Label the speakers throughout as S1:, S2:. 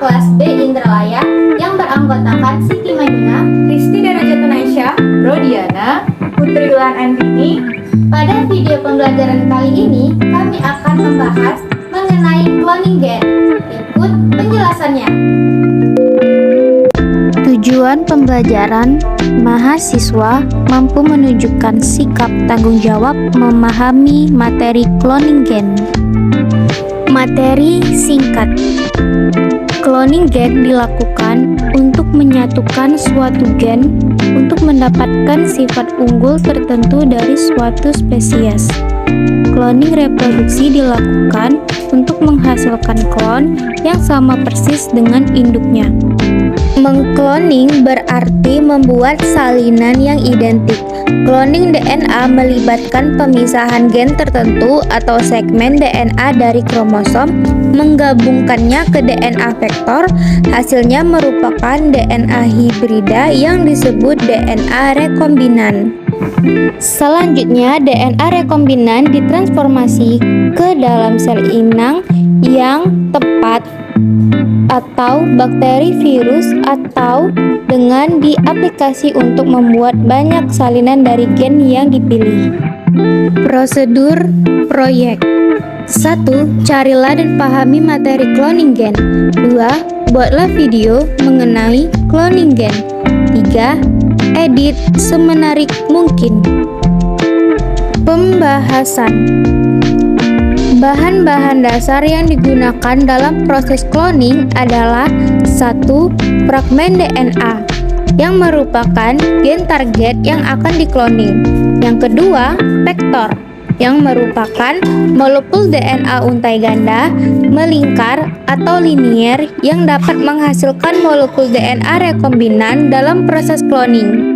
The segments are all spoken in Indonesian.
S1: kelas B Indralaya yang beranggotakan Siti Maimuna,
S2: Risti Darajatun Aisyah, Rodiana, Putri Ulan Andini.
S1: Pada video pembelajaran kali ini, kami akan membahas mengenai cloning gen. Ikut penjelasannya.
S3: Tujuan pembelajaran, mahasiswa mampu menunjukkan sikap tanggung jawab memahami materi cloning gen. Materi singkat. Cloning gen dilakukan untuk menyatukan suatu gen untuk mendapatkan sifat unggul tertentu dari suatu spesies. Cloning reproduksi dilakukan untuk menghasilkan klon yang sama persis dengan induknya. Mengkloning berarti membuat salinan yang identik. Cloning DNA melibatkan pemisahan gen tertentu atau segmen DNA dari kromosom, menggabungkannya ke DNA vektor. Hasilnya merupakan DNA hibrida yang disebut DNA rekombinan. Selanjutnya, DNA rekombinan ditransformasi ke dalam sel inang yang tepat atau bakteri, virus, atau dengan diaplikasi untuk membuat banyak salinan dari gen yang dipilih. Prosedur proyek. 1. Carilah dan pahami materi cloning gen. 2. Buatlah video mengenai cloning gen. 3. Edit semenarik mungkin. Pembahasan. Bahan-bahan dasar yang digunakan dalam proses cloning adalah 1. Fragmen DNA yang merupakan gen target yang akan dikloning. Yang kedua, vektor yang merupakan molekul DNA untai ganda, melingkar atau linier yang dapat menghasilkan molekul DNA rekombinan dalam proses cloning.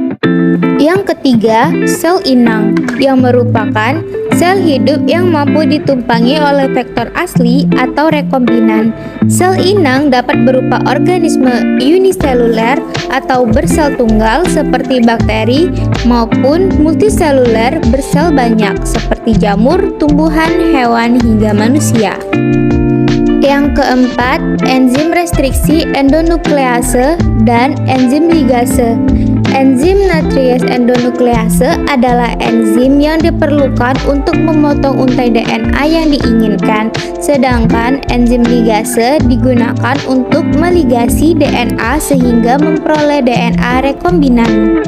S3: Yang ketiga, sel inang yang merupakan sel hidup yang mampu ditumpangi oleh vektor asli atau rekombinan. Sel inang dapat berupa organisme uniseluler atau bersel tunggal seperti bakteri maupun multiseluler bersel banyak seperti jamur, tumbuhan, hewan, hingga manusia. Yang keempat, enzim restriksi endonuklease dan enzim ligase. Enzim natriase endonuklease adalah enzim yang diperlukan untuk memotong untai DNA yang diinginkan, sedangkan enzim ligase digunakan untuk meligasi DNA sehingga memperoleh DNA rekombinan.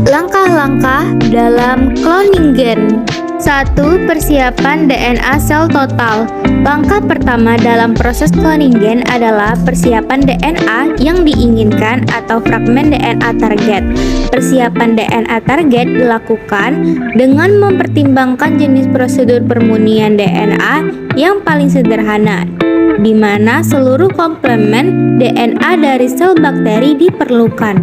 S3: Langkah-langkah dalam cloning gen. 1. Persiapan DNA sel total. Langkah pertama dalam proses cloning gen adalah persiapan DNA yang diinginkan atau fragmen DNA target. Persiapan DNA target dilakukan dengan mempertimbangkan jenis prosedur permunian DNA yang paling sederhana, di mana seluruh komplemen DNA dari sel bakteri diperlukan.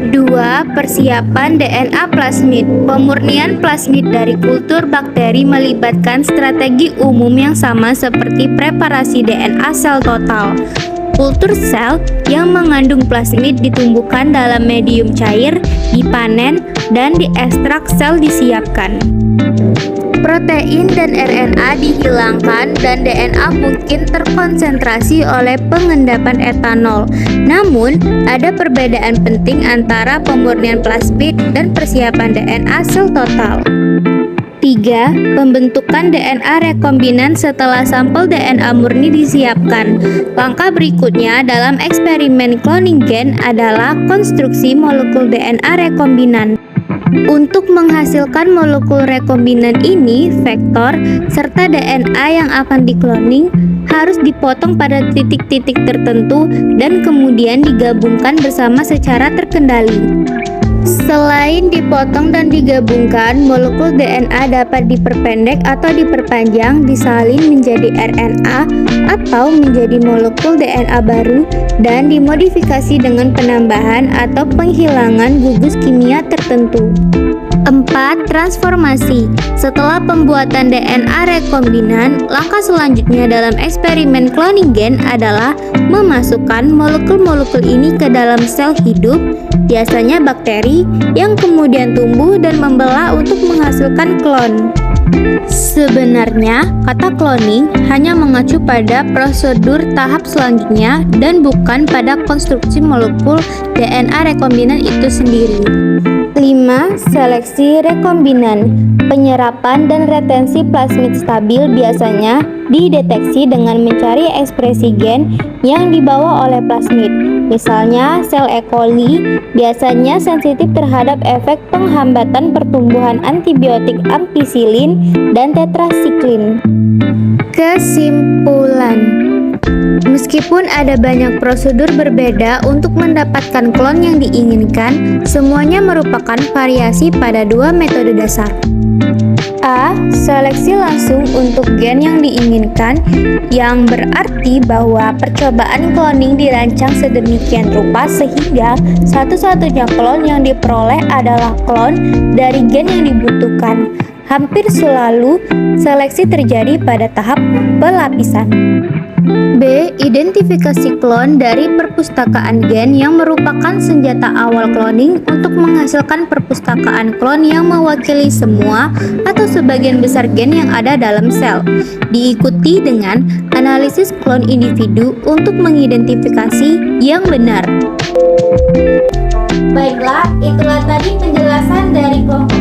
S3: 2. Persiapan DNA plasmid. Pemurnian plasmid dari kultur bakteri melibatkan strategi umum yang sama seperti preparasi DNA sel total. Kultur sel yang mengandung plasmid ditumbuhkan dalam medium cair, dipanen, dan diekstrak sel disiapkan. Protein dan RNA dihilangkan dan DNA mungkin terkonsentrasi oleh pengendapan etanol. Namun, ada perbedaan penting antara pemurnian plasmid dan persiapan DNA sel total. 3. Pembentukan DNA rekombinan setelah sampel DNA murni disiapkan. Langkah berikutnya dalam eksperimen cloning gen adalah konstruksi molekul DNA rekombinan. Untuk menghasilkan molekul rekombinan ini, vektor serta DNA yang akan dikloning harus dipotong pada titik-titik tertentu dan kemudian digabungkan bersama secara terkendali. Selain dipotong dan digabungkan, molekul DNA dapat diperpendek atau diperpanjang, disalin menjadi RNA atau menjadi molekul DNA baru, dan dimodifikasi dengan penambahan atau penghilangan gugus kimia tertentu. 4. Transformasi. Setelah pembuatan DNA rekombinan, langkah selanjutnya dalam eksperimen cloning gen adalah memasukkan molekul-molekul ini ke dalam sel hidup, biasanya bakteri, yang kemudian tumbuh dan membelah untuk menghasilkan klon. Sebenarnya, kata cloning hanya mengacu pada prosedur tahap selanjutnya dan bukan pada konstruksi molekul DNA rekombinan itu sendiri. 5. Seleksi rekombinan. Penyerapan dan retensi plasmid stabil biasanya dideteksi dengan mencari ekspresi gen yang dibawa oleh plasmid. Misalnya, sel E. coli biasanya sensitif terhadap efek penghambatan pertumbuhan antibiotik ampicillin dan tetrasiklin. Kesimpulan: meskipun ada banyak prosedur berbeda untuk mendapatkan klon yang diinginkan, semuanya merupakan variasi pada dua metode dasar. A. Seleksi langsung untuk gen yang diinginkan, yang berarti bahwa percobaan cloning dirancang sedemikian rupa sehingga satu-satunya klon yang diperoleh adalah klon dari gen yang dibutuhkan. Hampir selalu, seleksi terjadi pada tahap pelapisan. B. Identifikasi klon dari perpustakaan gen yang merupakan senjata awal cloning untuk menghasilkan perpustakaan klon yang mewakili semua atau sebagian besar gen yang ada dalam sel. Diikuti dengan analisis klon individu untuk mengidentifikasi yang benar.
S1: Baiklah, itulah tadi penjelasan dari kelompok